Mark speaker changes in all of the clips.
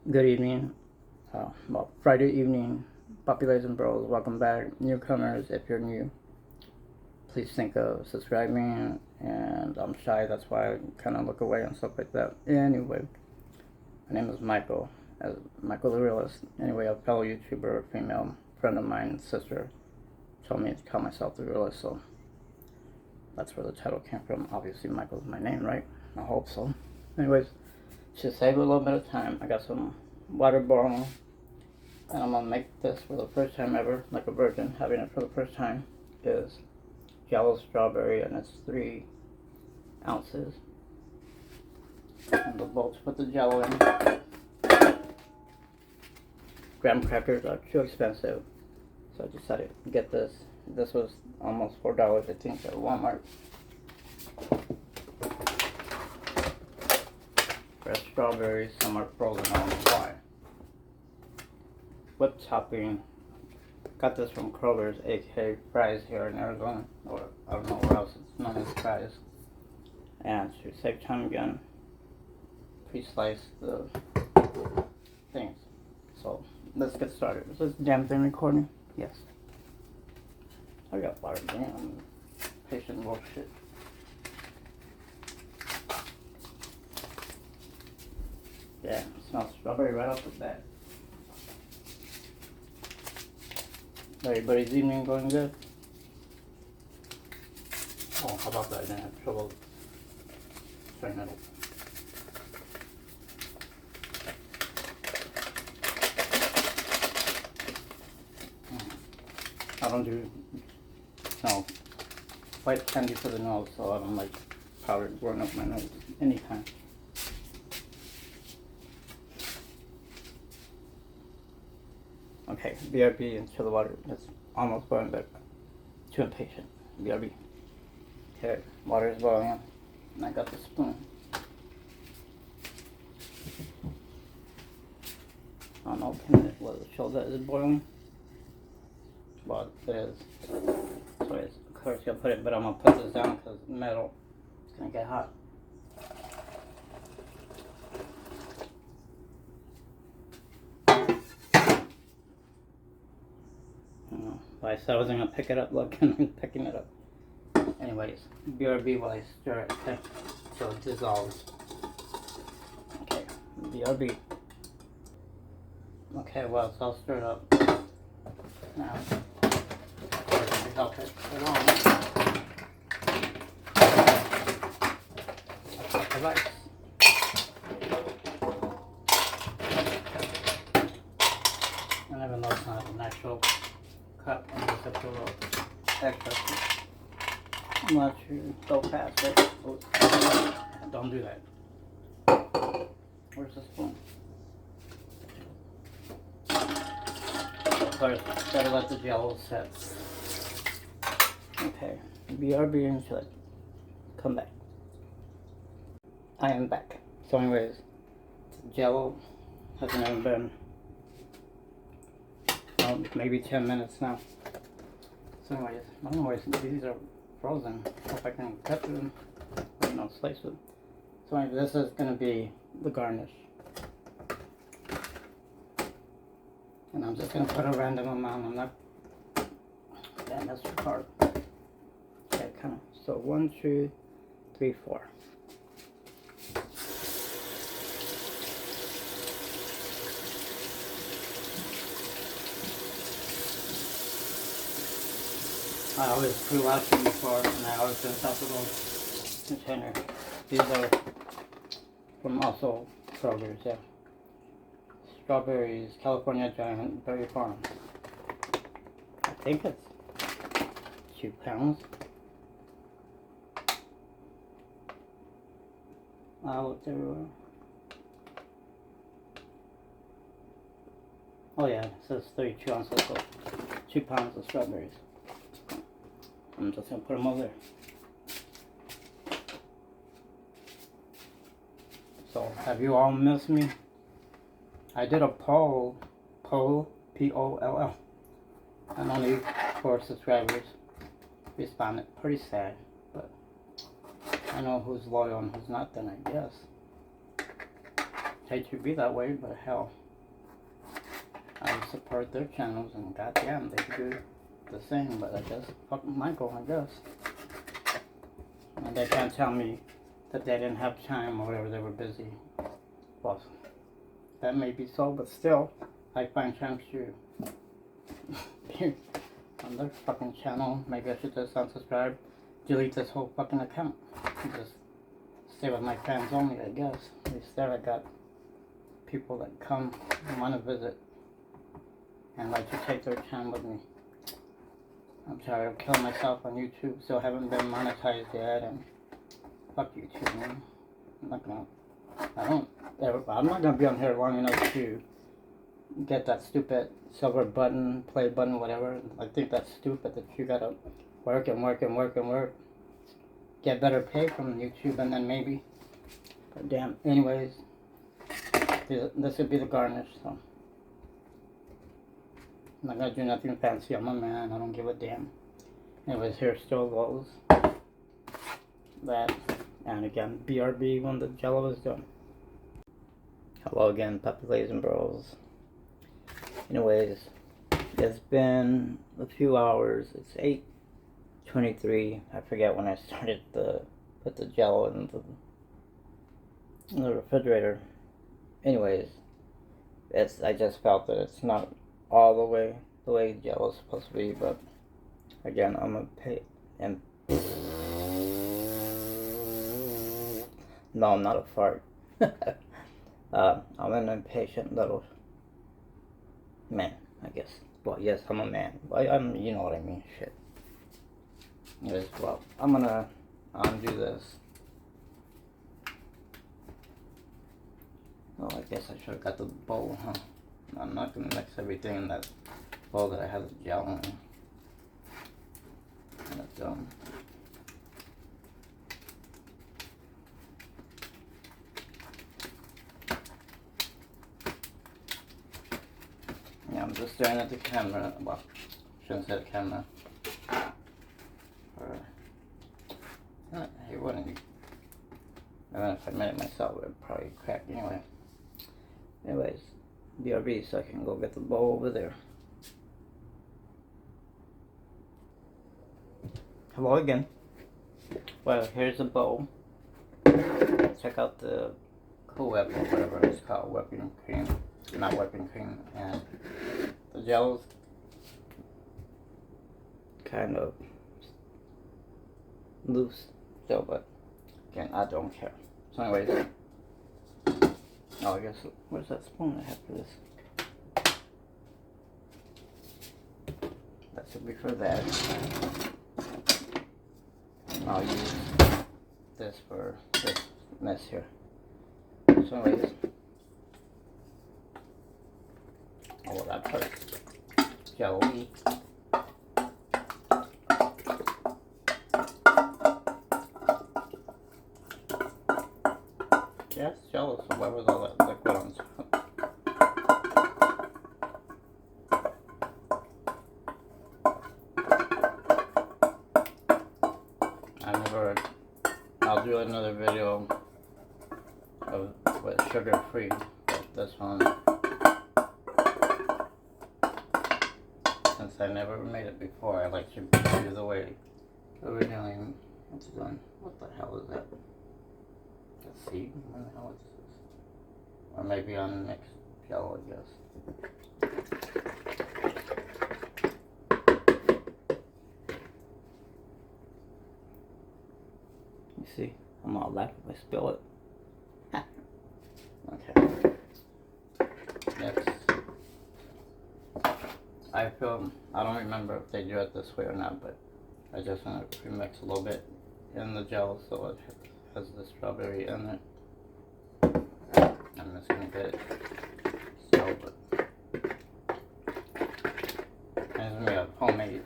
Speaker 1: Good evening. Well, Friday evening, populays and bros, welcome back. Newcomers, if you're new, please think of subscribing. And I'm shy, that's why I kind of look away and stuff like that. Anyway, my name is Michael, as Michael the Realist. Anyway, a fellow YouTuber, female friend of mine, sister, told me to call myself the Realist, so that's where the title came from. Obviously, Michael's my name, right? I hope so. Anyways, to save a little bit of time, I got some water boiling, and I'm gonna make this for the first time ever, like a virgin, having it for the first time. Is Jell-o strawberry, and it's 3 ounces. And the bowl to put the Jell-o in. Graham crackers are too expensive, so I decided to get this. This was almost $4, I think, at Walmart. Fresh strawberries, some are frozen, I don't know why. Whipped topping. Got this from Kroger's, aka Fry's here in Arizona, or I don't know where else it's known as Fry's. And to save time again, pre-slice the things. So let's get started. Is this damn thing recording? Yes. I got water, damn. Patient bullshit. Yeah, it smells strawberry right off the bat. Everybody's evening going good? Oh, how about that? I didn't have trouble turning it up. I don't do white candy for the nose, so I don't like powder going up my nose anytime. Okay, BRB into the water. It's almost boiling, but too impatient. BRB. Okay, water is boiling, and I got the spoon. I don't know, will it show that it's boiling? Well, it is. So it's, of course, you'll put it, but I'm gonna put this down because metal is gonna get hot. I said I wasn't gonna pick it up, look, and I'm picking it up. Anyways, BRB while I stir it, okay? So it dissolves. Okay, BRB. Okay, well, it's all stirred up. Now, to help it along, I'll put the rice. And even though it's not an actual cup, I'm just have to roll extra. I'm not sure go fast, right? Oh, don't do that. Where's the spoon? First, gotta let the Jell-o set. Okay, BRB until it come back. I am back. So anyways, Jell-o hasn't even been maybe 10 minutes now. So anyways, I don't know why these are frozen. Hope I can cut them. No, slice them. So anyway, this is going to be the garnish. And I'm just going to put a random amount. I'm not... Damn, that's hard. Okay, kind of. So 1, 2, 3, 4. I always pre-washed them before, and I always finish off the little container. These are from also Kroger's, yeah. Strawberries, California Giant Berry Farm. I think it's 2 pounds. I looked everywhere. Oh yeah, it says 32 ounces, so 2 pounds of strawberries. I'm just gonna put them over there. So, have you all missed me? I did a poll, P-O-L-L, and only 4 subscribers responded. Pretty sad, but I know who's loyal and who's not then, I guess. hate to be that way, but hell, I support their channels, and goddamn, they do the same. But I guess fuck Michael, I guess. And they can't tell me that they didn't have time or whatever, they were busy. Well, that may be so, but still, I find time to be on their fucking channel. Maybe I should just unsubscribe, delete this whole fucking account, and just stay with my fans only, I guess. At least there I got people that come and want to visit and like to take their time with me. I'm tired of killing myself on YouTube. Still haven't been monetized yet, and fuck YouTube, man. I'm not gonna be on here long enough to get that stupid silver button, play button, whatever. I think that's stupid that you gotta work and work and work and work, get better pay from YouTube, and then maybe. But damn. Anyways, this would be the garnish, so. I'm not gonna do nothing fancy. I'm a man. I don't give a damn. Anyways, here still goes. That. And again, BRB when the Jell-o is done. Hello again, puppies and bros. Anyways, it's been a few hours. It's 8:23. I forget when I started to put the Jell-o in the refrigerator. Anyways, I just felt that it's not all the way Jell-o is supposed to be, but again, I'm gonna pay and no, I'm not a fart. I'm an impatient little man, I guess. Well, yes, I'm a man. I'm, you know what I mean, shit. Anyways, well, I'm gonna undo this. Oh, I guess I should have got the bowl, huh? I'm not gonna mix everything in that bowl that I have the Jell-o in. That's dumb. Yeah, I'm just staring at the camera. Well, shouldn't say the camera. It wouldn't. Even if I made it myself, it would probably crack anyway. Anyways, BRB, so I can go get the bowl over there. Hello again. Well, here's the bowl. Check out the Cool Whip or whatever it's called, whipping cream. Not whipping cream, and the Jell-o's kind of loose still, but again, I don't care. So anyways, oh, I guess, where's that spoon I have for this? That should be for that. And I'll use this for this mess here. So anyways, oh, that part's Jell-o-y. Yeah, it's Jell-o, so why was all that liquid on top? I'll do another video with sugar free, but this one, since I never made it before, I like to do the way originally it's done. What the hell is that? A seed? What the hell is this? Or maybe unmixed Jell-o, I guess. You see, I'm all laughing if I spill it. Okay. Next. I don't remember if they do it this way or not, but I just want to pre-mix a little bit in the Jell-o so it has the strawberry in it. I'm just gonna get it so, but reminds me of homemade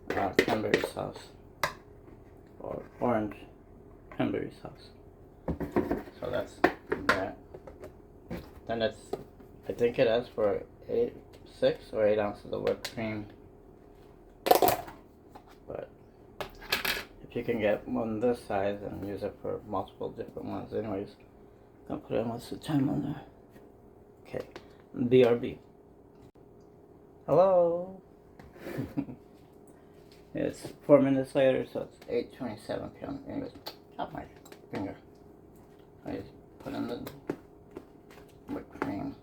Speaker 1: cranberry sauce or orange cranberry sauce. So that's that. Then I think it asks for 6 or 8 ounces of whipped cream. But if you can get one this size and use it for multiple different ones, anyways, Gonna put in what's the time on there. Okay, BRB. Hello. It's 4 minutes later, so it's 8:27 p.m. Anyways, chop my finger. I just put in the whipped cream.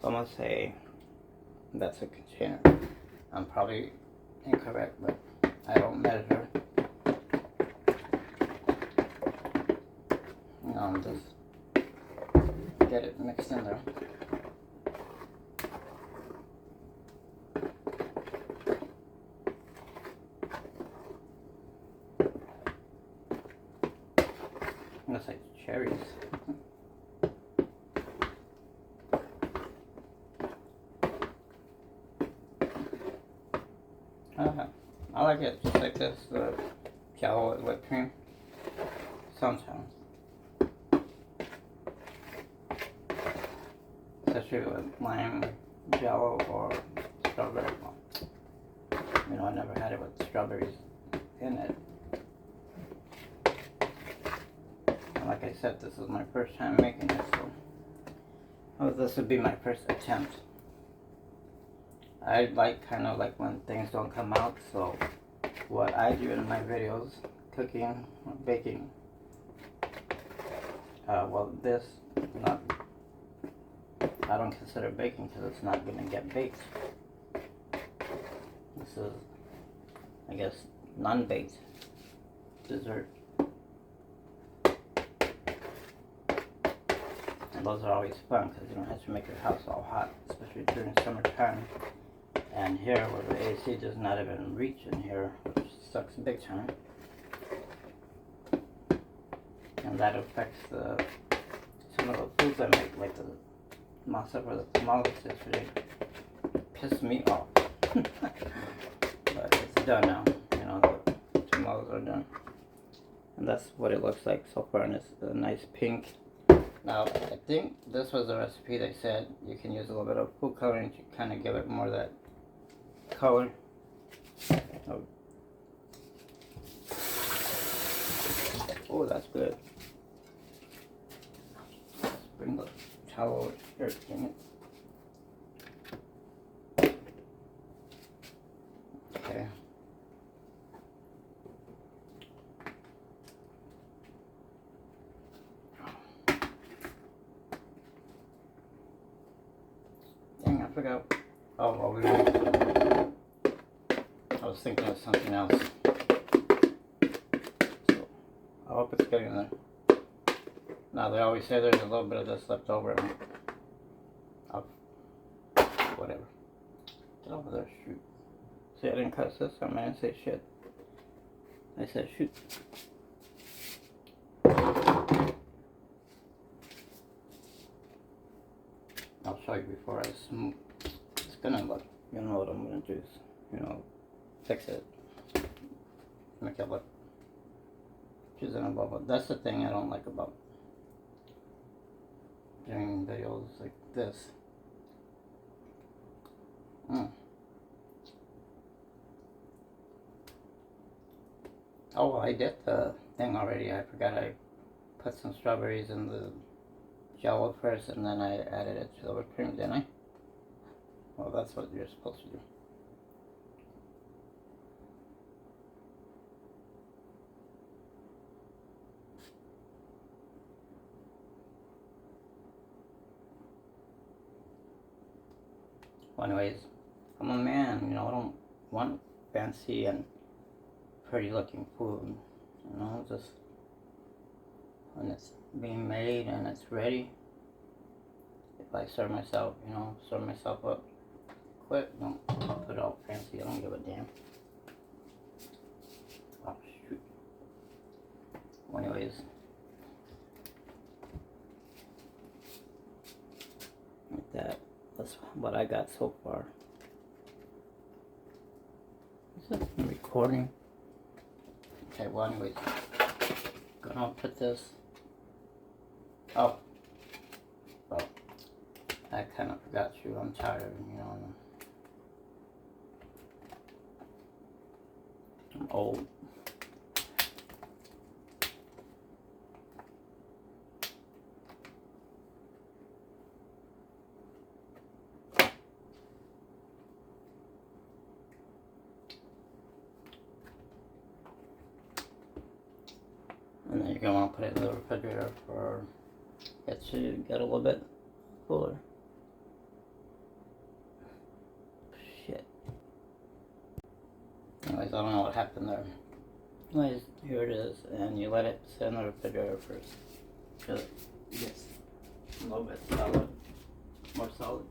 Speaker 1: So I'm gonna say that's a container. I'm probably incorrect, but I don't measure. Just get it mixed in there. Looks like cherries. I like it just like this, the Jell-o with whipped cream. Sometimes. Especially with lime, Jell-o, or strawberry. I never had it with strawberries in it. And like I said, this is my first time making this, so this would be my first attempt. I kind of like when things don't come out, so what I do in my videos, cooking, baking, this, I don't consider baking because it's not going to get baked. This is, I guess, non-baked dessert. And those are always fun because you don't have to make your house all hot, especially during summertime. And here, where the AC does not even reach in here, which sucks big time. And that affects some of the foods I make, like the masa for the tamales yesterday. Pissed me off. But it's done now. The tamales are done. And that's what it looks like so far, and it's a nice pink. Now, I think this was the recipe they said you can use a little bit of food coloring to kind of give it more of that color. Oh, that's good. Let's bring the towel here, dang it. Okay. Dang, I forgot. Oh, well, I was thinking of something else. So, I hope it's getting there. Now, they always say there's a little bit of this left over. Whatever. Get over there, shoot. See, I didn't cut this. I didn't say shit. I said shoot. I'll show you before I smoke. It's gonna look, you know what I'm gonna do is, fix it. Make it look presentable. But that's the thing I don't like about doing videos like this. Oh, I did the thing already. I forgot I put some strawberries in the Jell-o first, and then I added it to the whipped cream, didn't I? Well, that's what you're supposed to do. Well, anyways, I'm a man, I don't want fancy and pretty looking food, just when it's being made and it's ready. If I serve myself, serve myself up quick, don't put it all fancy, I don't give a damn. what I got so far. Is this recording? Okay, well anyways, gonna put this. Oh, well, I kind of forgot you. I'm tired, you know. I'm old. And then you're going to want to put it in the refrigerator for it to get a little bit cooler. Shit. Anyways, I don't know what happened there. Anyways, here it is, and you let it sit in the refrigerator first. Till it gets a little bit solid, more solid.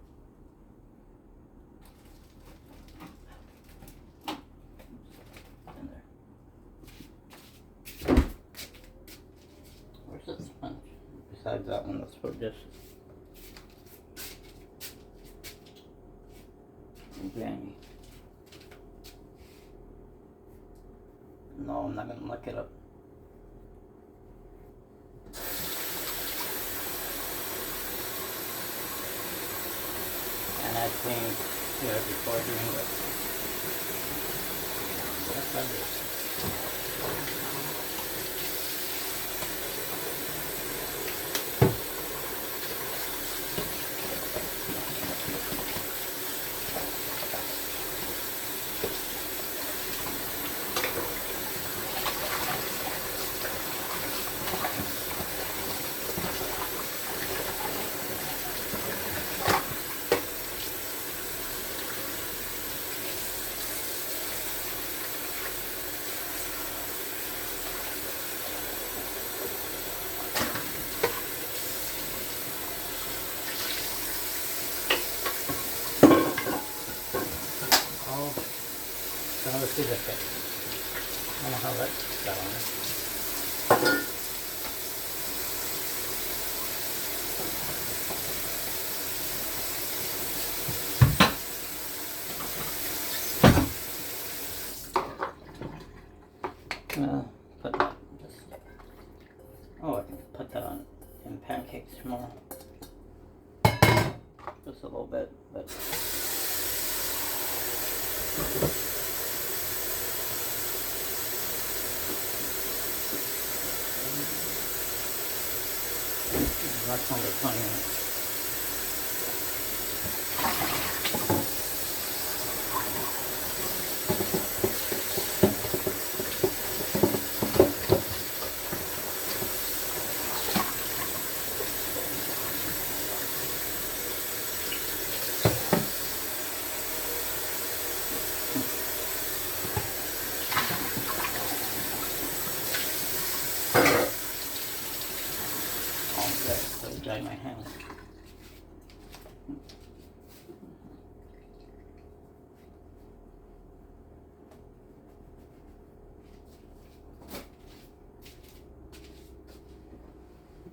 Speaker 1: In there. Where's that sponge? Besides that one, that's for dishes. Granny. No, I'm not gonna look it up. And I cleaned here before doing this. Yes, I did. Let's see this bit. I don't know how that got on there. Put that just. Oh, I can put that on in pancakes tomorrow. Just a little bit, but. That's under 20 minutes. Dry my hands.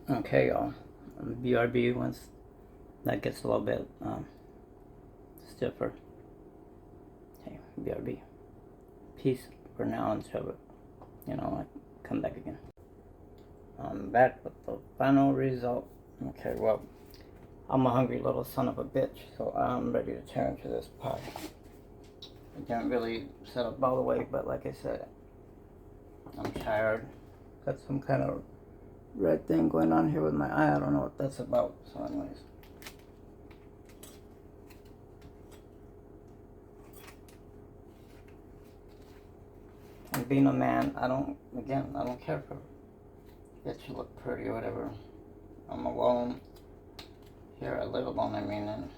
Speaker 1: Okay, y'all. BRB, once that gets a little bit stiffer. Okay, BRB. Peace for now until I come back again. I'm back with the final result. Okay, well, I'm a hungry little son of a bitch, so I'm ready to tear into this pie. I didn't really set up all the way, but like I said, I'm tired. Got some kind of red thing going on here with my eye. I don't know what that's about, so anyways. And being a man, I don't care for it to look pretty or whatever. I'm alone. Here I live alone, and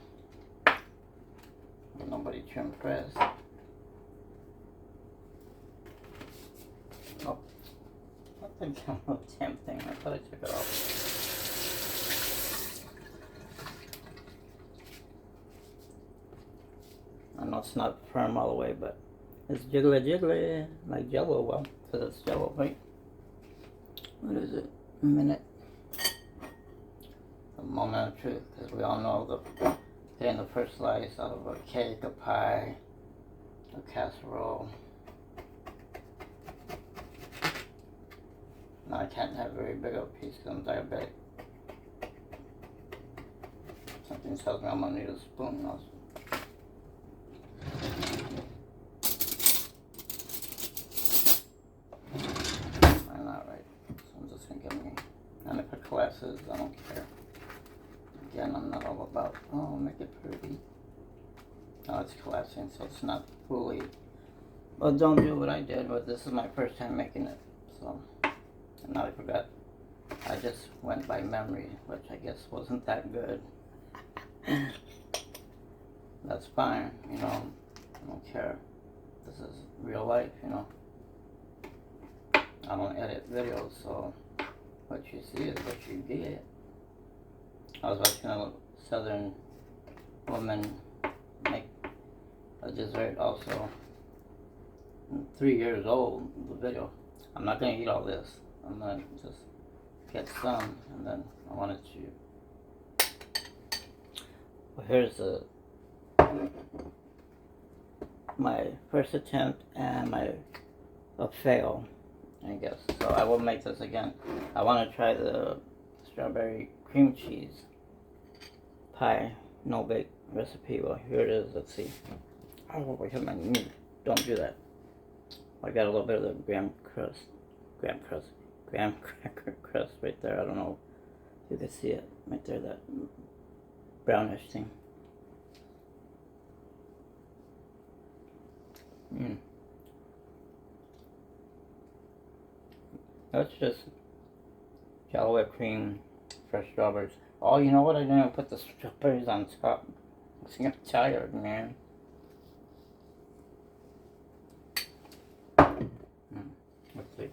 Speaker 1: with nobody to impress. Oh, what the damn thing? I thought I took it off. I know it's not firm all the way, but it's jiggly, like Jell-o, well, because it's Jell-o, right? What is it? A minute. The moment of truth, because we all know the getting the first slice out of a cake, a pie, a casserole. Now I can't have very big of a piece because I'm diabetic. Something tells me I'm gonna need a spoon also. I'm not right, so I'm just gonna get me. And if it collapses, I don't care. Again, I'm not all about, oh, make it pretty. No, it's collapsing, so it's not fully. But don't do what I did, but this is my first time making it, so. And now I forgot. I just went by memory, which I guess wasn't that good. That's fine, you know, I don't care. This is real life, you know. I don't edit videos, so what you see is what you get. I was watching a southern woman make a dessert also. 3 years old, the video. I'm not gonna eat all this. I'm gonna just get some, and then I wanted to. Well, here's my first attempt and a fail, I guess. So I will make this again. I want to try the strawberry cream cheese pie no bake recipe. Well, here it is. Let's see. Oh, I hit my knee. Don't do that. I got a little bit of the graham cracker crust right there. I don't know if you can see it right there, that brownish thing. That's just Jell-o whipped cream, fresh strawberries. Oh, you know what? I didn't even put the strawberries on top. I'm tired, man. Let's see.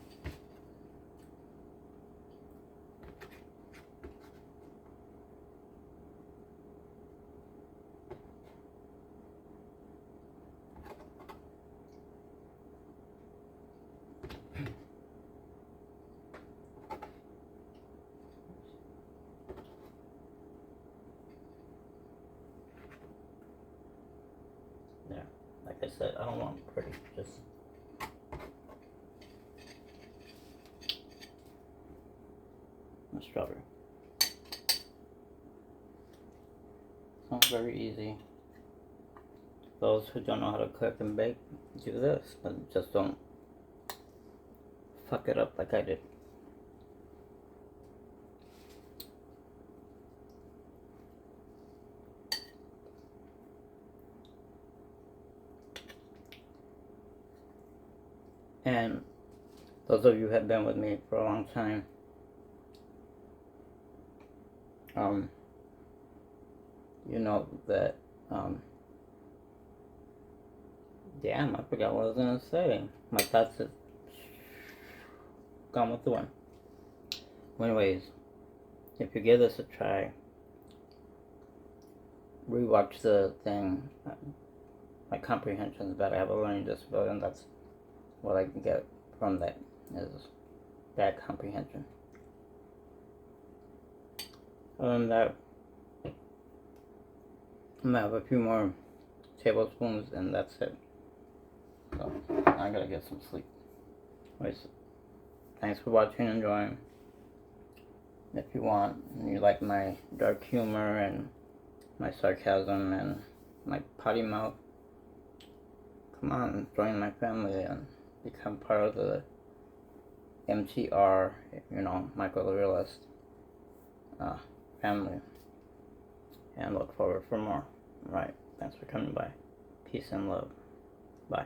Speaker 1: Yeah, like I said, I don't want pretty, just a strawberry. Sounds very easy. Those who don't know how to cook and bake, do this, but just don't fuck it up like I did. And those of you who have been with me for a long time, you know that, damn, I forgot what I was gonna say. My thoughts have gone with the wind. Anyways, if you give this a try, rewatch the thing. My comprehension is bad. I have a learning disability, and that's what I can get from that is bad comprehension. Other than that, I'm gonna have a few more tablespoons, and that's it. So I gotta get some sleep. Anyways, thanks for watching and enjoying. If you want, and you like my dark humor and my sarcasm and my potty mouth, come on, join my family and become part of the MTR, you know, Michael the Realist family. And look forward for more. Alright, thanks for coming by. Peace and love. Bye.